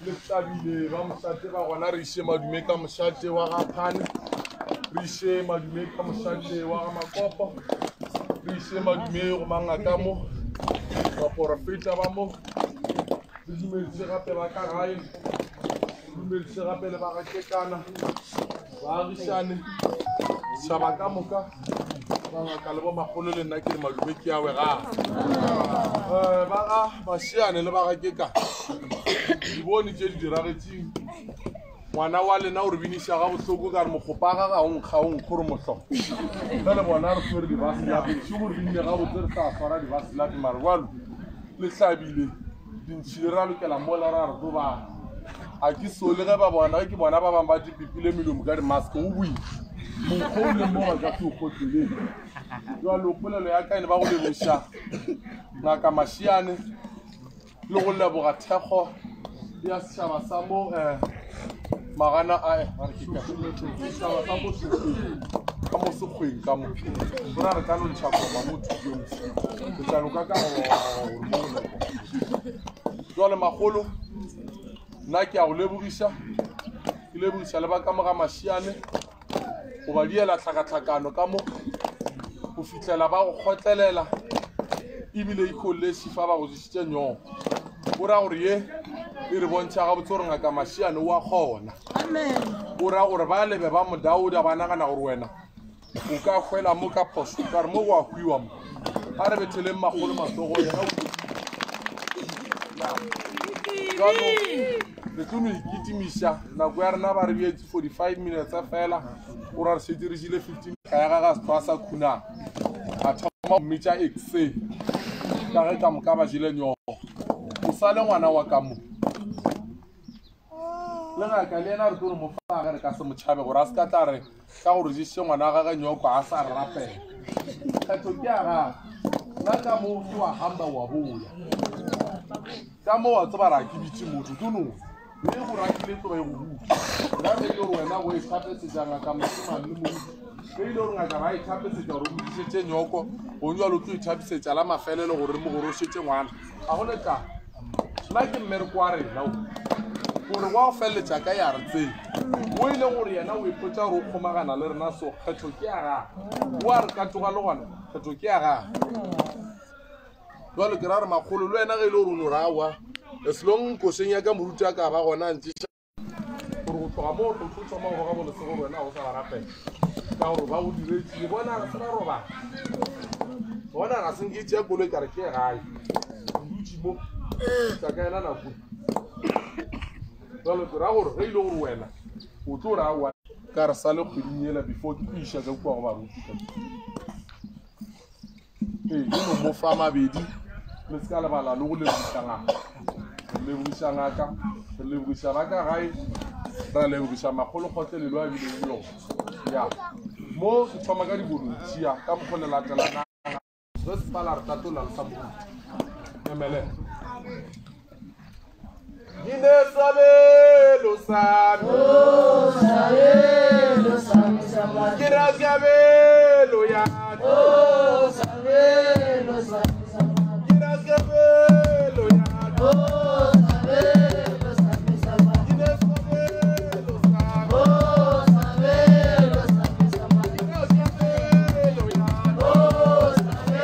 le tabile ba mosate ba gona re ishe madume ka mosate wa ga phane re ishe madume ka mosate wa ga makopo re ishe madume go mangaka mo ba porofeta ba mo re dumedise gape ba ka gae dumedise gape le ba ga kekana ba agišane šaba ka moka ka le bo magolo le nna ke madume ke awe ga ba ga bašiane le ba ga keka di bone tše di diragetseng ngwana wa lena o re biniša ga bohloko ka re mokgopa ga onkgaong gore motlho ge le bona re swere dibaselape še gore binne ga botse re sa swara dibaselape mare jalo le hlabile dintšhi le ra lokela mola ra re tobana a ke sole ge ba bona ge ke bona ba bangwe ba dipipile melomo ka dimaske o boile monkgo o leng mo ga ka se o kgotleleng jalo polelo ya kaene ba go leboša ngaka mašiane le go leboga thekgo ya setšhaba sa mo magana a setšhaba sa mo sekgweng ka mo sekgweng ka mo gona re ka no ntšha koma mo thutong ke tla loka ka gore mo lebo jwale magolo nna ke a go lebogiša ke lebogiša le ba ka moga mašiane go ba diela tlhakatlhakano ka mo go fitlhela ba go kgotlelela ebile ikholesi fa ba go disitše nyong o ra gore ye e re bontšha ga botse gore ngaka mašiane wa kgona o ra gore ba lebe ba modauda ba nagana gore wena o ka hwela mo ka phoso ka re mo go a hwiwa mo a re betheleng magolo matsogo yena re tlo no ikitimiša nako ya rena ba re beetse 45 minutes fela o ra re se dirisile 15 ka ya ga ga setho a sa khunang a thoma mmetša exe ka ge ka moka ba jele nyoko o sa le ngwana wa ka mo le ngaka le ena re tlo re mo fage re ka se motšhabe gore a se ka tla re ka gore jiše ngwana wa gage nyoko a sa re rapela kgetho ke a gaga nna ka mo ke wa hamba wa boya ka mo wa tseba ra ke bitše motho tono le go rakile tloba e go buka ra be ile gore wena go e tlhapesetša ngaka mosemane le moruti ge ile gore ngaka ba e tlhapesetša gore o bodišetse nyoko go nywalo tlo ithapisetša la mafelelo gore mo gore o šetse ngwana ga go letla nna ke mmereko wa rena gore wa o feleletša ka ya re tsee o ile gore yena o ipotša gore o kgomagana le rena so kgetho ke ya gaga o a re ka toga le gona kgetho ke ya gaga jalo ke ra re magolo le wena ge ile gore o no rawa eselong koseng ya ka moruti a ka ba gona ntšiša gore go tloga mo go tlhotlhoma go ga bolesego gore wena go sa ba rapela ka gore ba go diretsile bona se ba robana bona ga senketse ya koloi ka re ke gae dutši mo tsa ka ena nako jalo ke ra gore ge ile gore wena o tlo rawa ka re sa le kgweding ela before ke iša ka kua go baruti ke no mo fa mabedi le se ka lebala le go lebogiša ngaka re lebogiša ngaka re lebogiša ba ka gae ra lebogiša magolo kgotlelelo a bileng yona ya mo ke thoma ka dibolontšhia ka mokgo le latelana ge sepala re tatola le sa moruti emele Gine sabelo sami Kira sabelo ya sabelo sami Kira sabelo ya sabelo sami Gine sabelo sami sabelo sami Kira sabelo ya sabelo sami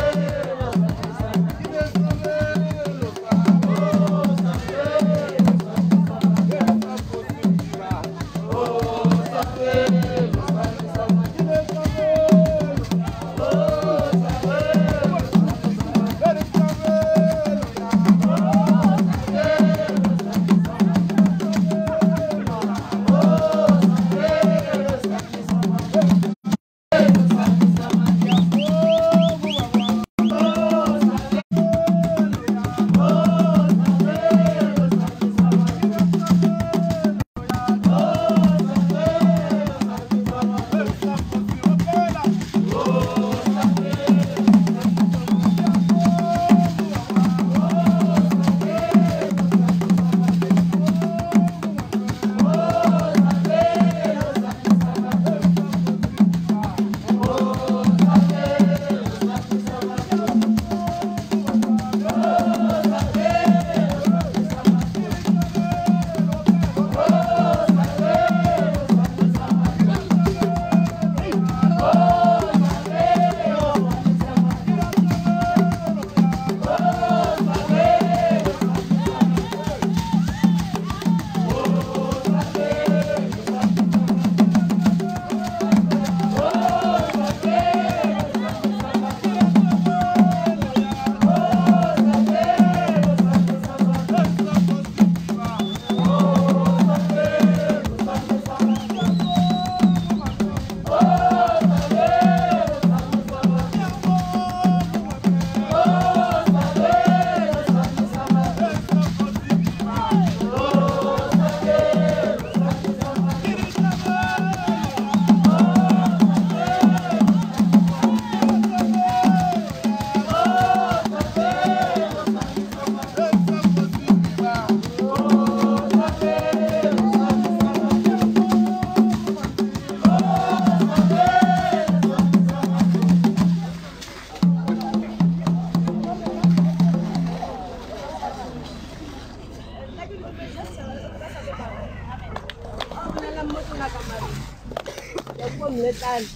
mletane.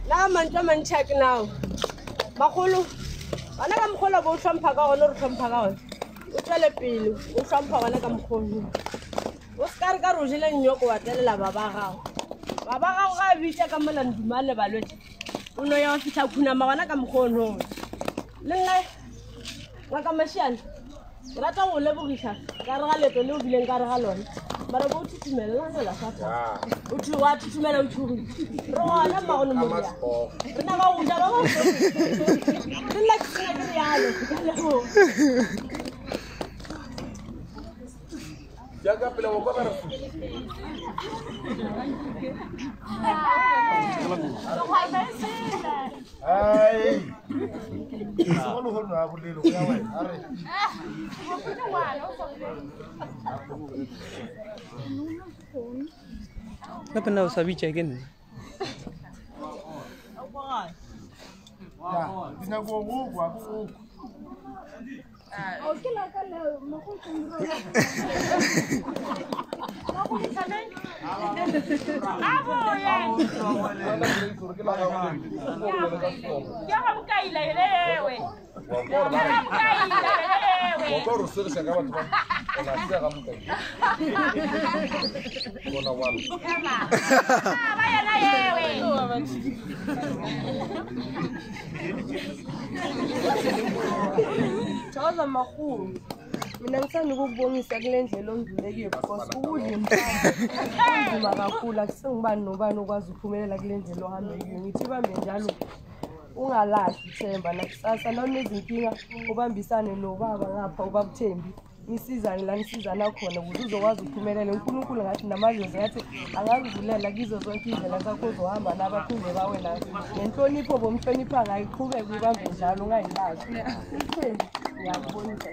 Na mantwa manchak now. Makgolo. Bana ka mkgola bo hlompha ka gona re hlompha ka gona. O tswele pele, o hlompha bana ka mkgolo. O ska re ka ro jele nyoko wa telela baba gago. Baba gago ga bitsa ka mola ndumane balwetse. O no ya fitla khuna magana ka mkgono. Le nna ngaka mashiane. Rata go lebogisa ka re ga leto le o bileng ka re ga lona. Mara bo thutumela la sela fata. O thu wa thutumela o thuri. Ro gona magono mo ya. Rena ga o ja ba go. Rena ke tsena ke yalo. Ya ka pele go ka re. Ai. Solo ho na go le lo ya wa. Are. Kenapa nak usah bicara kan? Ya, bisa gua. Oke lah kalau mau tunggu. Mau di sana? Apa ya? Jangan kaila lewe. Jangan kaila lewe. Motor rusuh se acaba tu. Ona se acaba tu. Ona wal. Vaya na lewe. Chaza makhulu. Mina ngisanda ukubonisa kule ndlela ondlulekile because ukudla imfama kunzima kakhulu akusengubani nobani okwazi ukuphumelela kule ndlela ohambe kuyo. Ngithi bambe njalo ungalahli ithemba nakusasa nawunezinkinga ubambisane nobaba ngapha ubabuthembi nisizane la nisizana khona ukuze uzokwazi ukuphumelela. uNkulunkulu ngathi namadlozi ngathi angakuvulela kizo zonke indlela zakho ozohamba nabaphinde bawe nazo nenhlonipho bomhlonipha ngayiqhubeka ubambe njalo ungayilahli ithembi ngiyakubonisa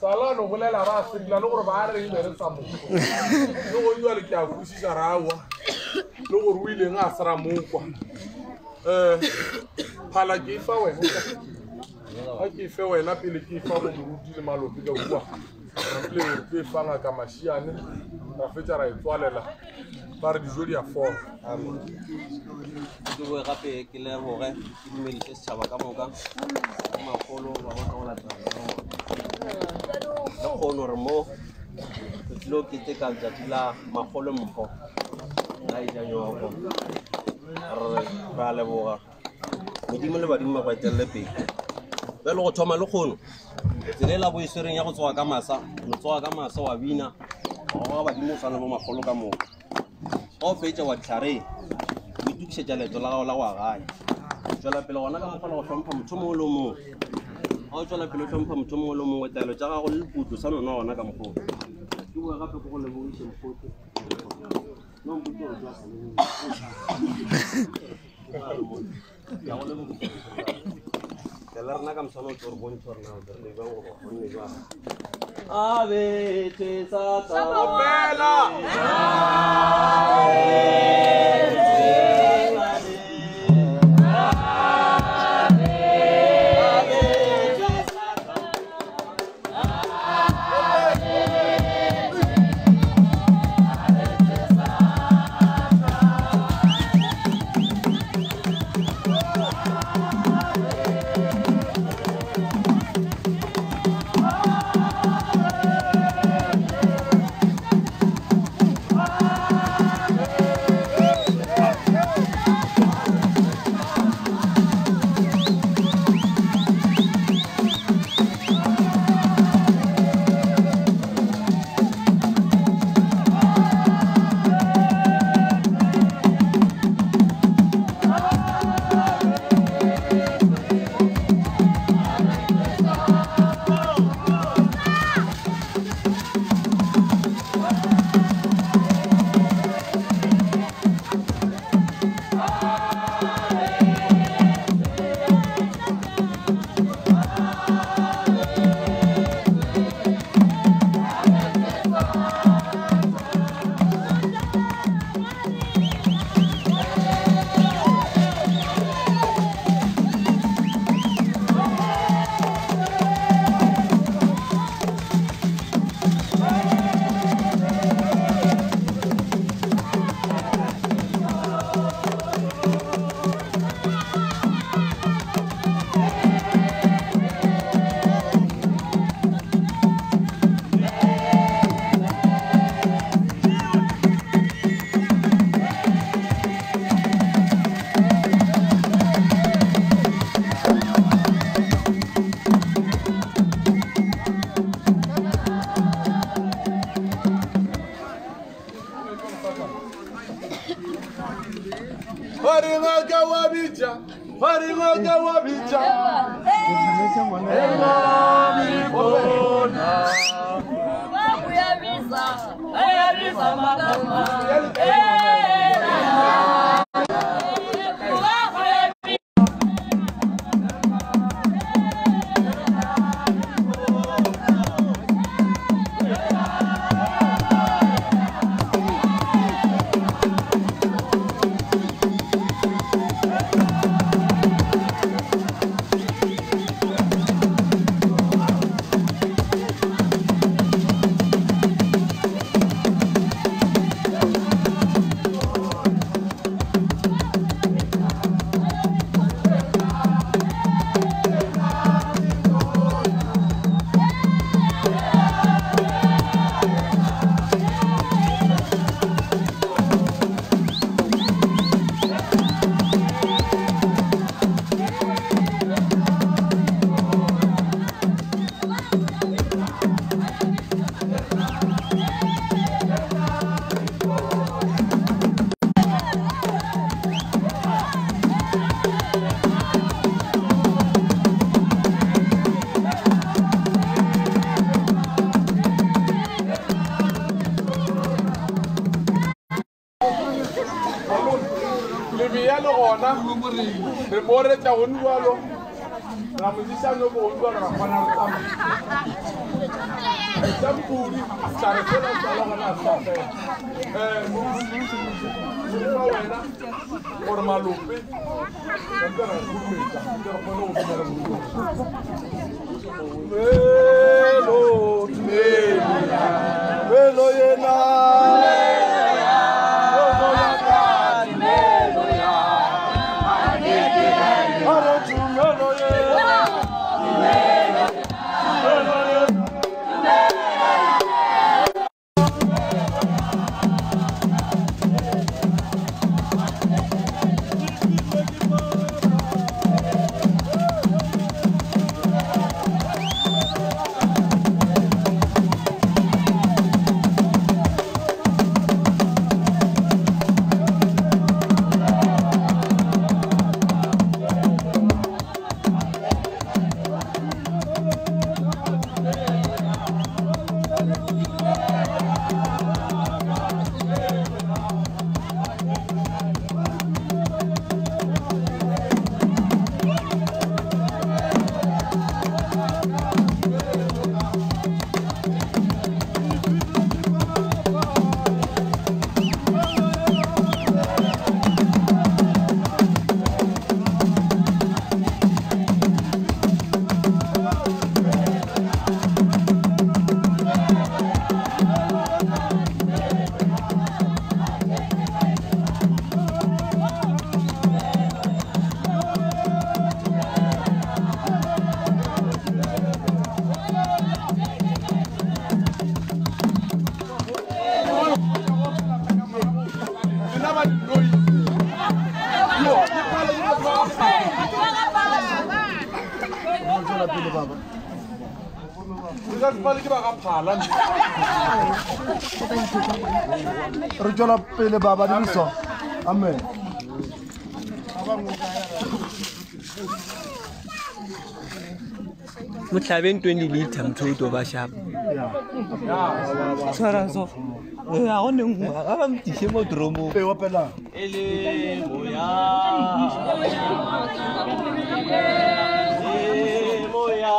Salano bolela ra sigla le gore ba re ile re tsamo. Le go ywa le ke a fusisa rawa. Le gore o ile nga sara mokwa. Phala ke fa wena. Ha ke fe wena pele ke fa go rudi le malopi ka bua. Le ke fa nga ka mashiane. Ra fetsa ra etswalela. Ba re dijo di a fora. Amen. Ke go gape ke le hore ke dumedise setšhaba ka moka magolo ba go ka latsa ka kgono re mo lo ke te ka letsatsi la magolo mpho la ijanyogo re ba leboga modimo le badimo ba etelele pele be le go thoma le kgono tsele la boisereng ya go tsoga ka masa wa bina go ga badimo fana mo magolo ka moka o fetsa wa tlhare o itukisetsa leeto la gago la go a gae tswela pele gona ka mokgwa le go hlompha motho mongwe le mongwe ga o tswela pele o hlompha motho mongwe le mongwe taelo tsa gago le leputlo sa nona gona ka mokgwa ke bua gape ko go lebogiše mokgotho no mputse gore tswa la rena ka mosana o tse gore bontse gore nao re lebang gore gonne jwa a bete sa Opela! Haringa wabija le more tsa go ndualo ra mo disa no go ndualo ra kwana re tsama tsa mpudi tsa re tsela tsa la na sa fe mo wena or malupe ka ra go metsa ke re kgone go bona mo velo yena Ka tsale ke ba ga phala. Re tswela pele baba di so. Amen. Motlhabeng 20 liter mthoto ba shap. Tshwara so. Ya go neng ga ba mtishe mo dromo. Pe opela. Ele moya. Moya.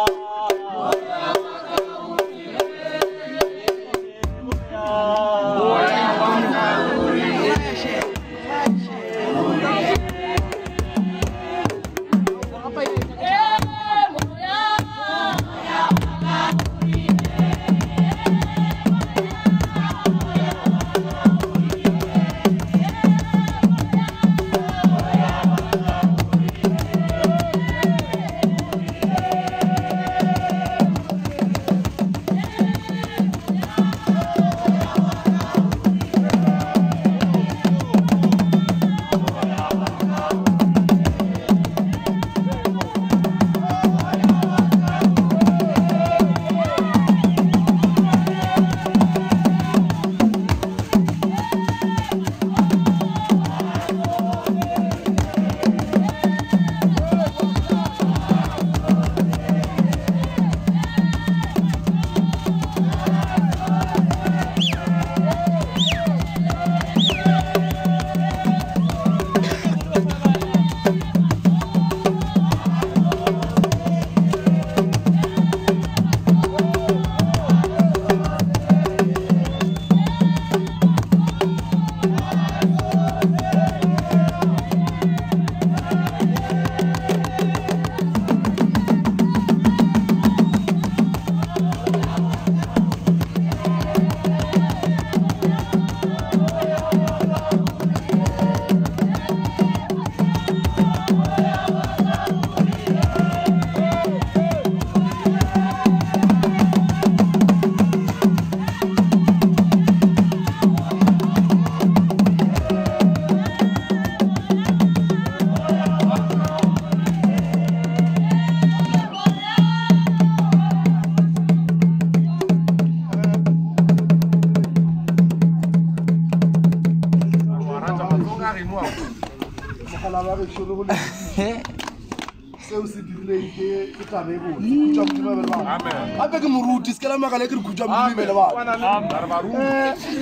Ape ke moruti se ke la magala ke re khutjwa modimele ba.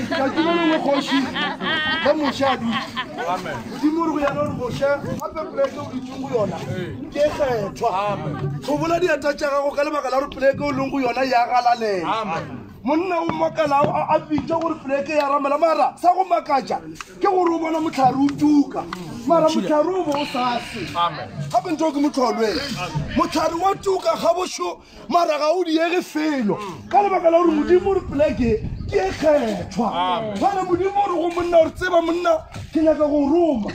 Ka ke mo khoshi. Ba mo shadu. Amen. Di mo go ya no go sha, ape pleke o ditsungu yona. Ke kgethwa. Amen. Go bola di atatsa go ka le magala re pleke o leng go yona ya galalela. Amen. Monna o makala a bitsa gore pleke ya ramela mara sa go makatsa ke gore o bona motlhare o tuka. Mara motlhare o bo o sase. Amen. Gape ntho ke motlholwe. Motlhare wa tuka ga bosho mara ga o di ege felo. Ka le makala gore modimo re pleke ke kgethwa. Bana modimo re go monna re tseba monna ke nyaka go roma.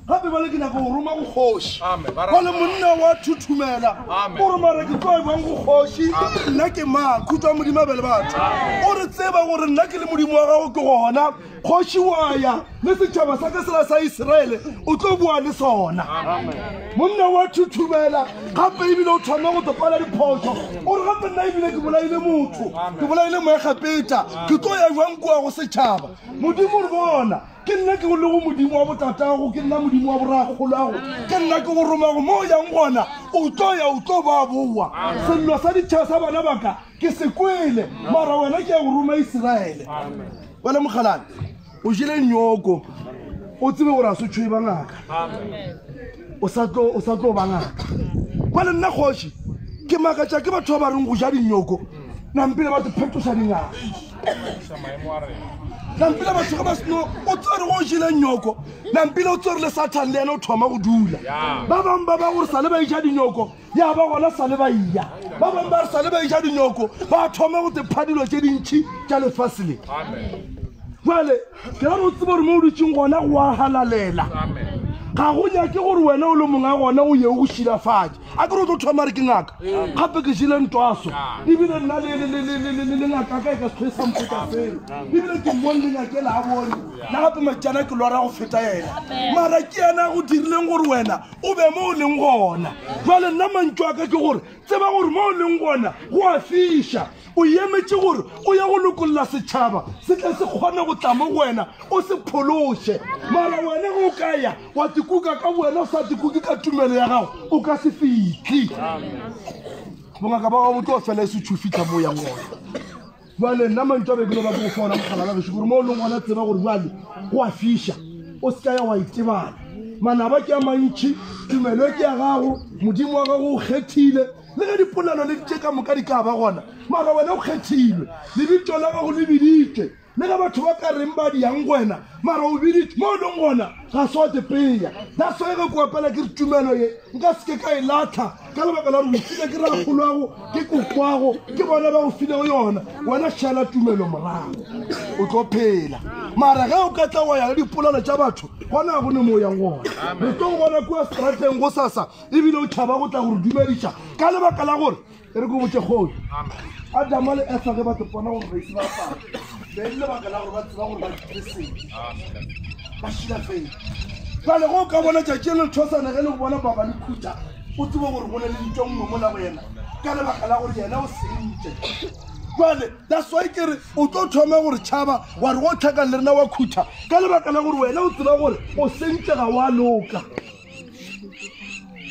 Gape ba le ke nyaka go roma go kgoshi. Ba le monna wa thuthumela gore mara ke tlo bang go kgoshi nna ke ma khutwa modimo bele batho. O re tseba gore nna ke le modimo wa gago ke gona kgoshi wa ya le setšhaba sa ka sela sa Israele o tlo bua le sona. Monna wa thuthumela gape ebile o thoma go topala diphoso o re gape nna ebile ke bolaile motho ke bolaile moegapeta ke tlo ya jwang kua go setšhaba. Modimo re bona ke nna ke go le go modimo wa botatago ke nna modimo wa boragoloago ke nna ke go romago mo o yang gona o tlo ya o tlo ba boa sello sa ditšhaba sa bana baka ke se kwele mara wena ke ya go roma Iseraele. Wena mogalane o jile nyoko o tsebe gore a se tshwe ba ngaka o sa tlo ba ngaka. Kwa le nna kgoši ke makatša ke batho ba reng go ja dinyoko nampile batho phetoša dingaka nampile batho ga ba seno o tsere go jile nyoko nampile o tsere le Satan le ena o thoma go dula. Ba bang ba gore sa le ba ija dinyoko ya ba gona sa le ba iya ba bang ba re sa le ba ija dinyoko ba thoma go tephadilo tše dintšhi tša lefase le. Jale ke ra o tsebe gore mo o dutšeng gona go a halalela ga go nyake gore wena o le mongwe a gona o ye o go šilafatše a ke re o tlo thoma re ke ngaka gape ke jile ntwaso ebile nna le ngaka ka e ka setho e sampota fela ebile ke mmone le nyakela a bone nna gape matšana ke lora go feta yena mara ke yena go dirileng gore wena o be mo o leng gona jale nna mantso a ka ke gore tseba gore mo o leng gona go a fiša o emetse gore o ya go lokolola setšhaba se tle se kgone go tla mo go wena o se phološe mara wena go ka ya wa tikuka ka wena o sa tikuke ka tumelo ya gago o ka se fitlhe bongaka ba gago tlo fela e se tšhofitlha mo yang gona jale nna mantso a be ke no ba ke go fona mogala ba gešo gore mo o leng gona tseba gore jale go a fiša o se ka ya wa itebana manaba ke a mantšhi tumelo ke ya gago modimo wa gago o kgethile le ge dipolelo le ditše ka moka di ka ba gona mara wena o kgethilwe lebitso la gago le biditše le ge batho ba ka reng ba diang wena mara o biditše mo o leng gona ga se wa tepeya that's why ge koapela ke re tumelo ye nka seke ka e latlha ka lebaka la gore o file ke ragolwago ke kokwago ke bona ba go filego yona wena šala tumelo morago o tlo phela mara ge o ka tla wa ya le dipolelo tša batho gona go ne mo o yang gona re tlo go bona kua strateng go sasa ebile o tšhaba go tla gore dumediša ka lebaka la gore e re ko botse kgolo adama le esa ge batho bona gore ba ise ba paa beng lebaka la gore ba tseba gore ba dile seng ba šila fela jale go ka bona tšatši le lethosane ge le go bona baba le khutša o tsebo gore go ne le ditong ngwe mola go yena ka lebaka la gore yena o sentše jale that's why ke re o tlo thoma gore tšhaba wa re go tlhakang le rena wa khutša ka lebaka la gore wena o tseba gore o sentše ga wa loka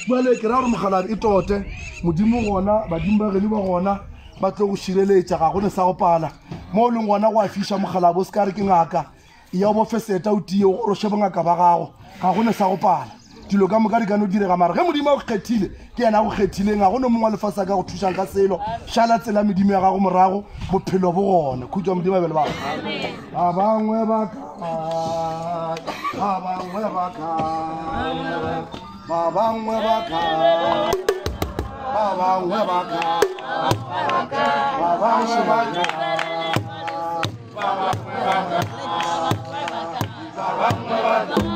jale ke ra gore mogalabe e tote modimo gona badimo ba gedi ba gona ba tlo go šireletša ga gone sa go pala mo o leng gona go a fiša mogalabe o se ka re ke ngaka ya o bofe seta o tie o roše bongaka ba gago ga gone sa go pala dilo ka moka di ka no direga mara ge modimo a go kgethile ke yena a go kgethileng ga gone mongwe wa lefase a ka go thušang ka selo šala tsela medimo ya gago morago bophelo bo gone khutšwa modimo a bele ba ba bangwe ba kae ba bangwe ba kae ba bangwe ba kae ba bangwe ba kae ba bangwe ba kae ba bangwe ba kae ba bangwe ba kae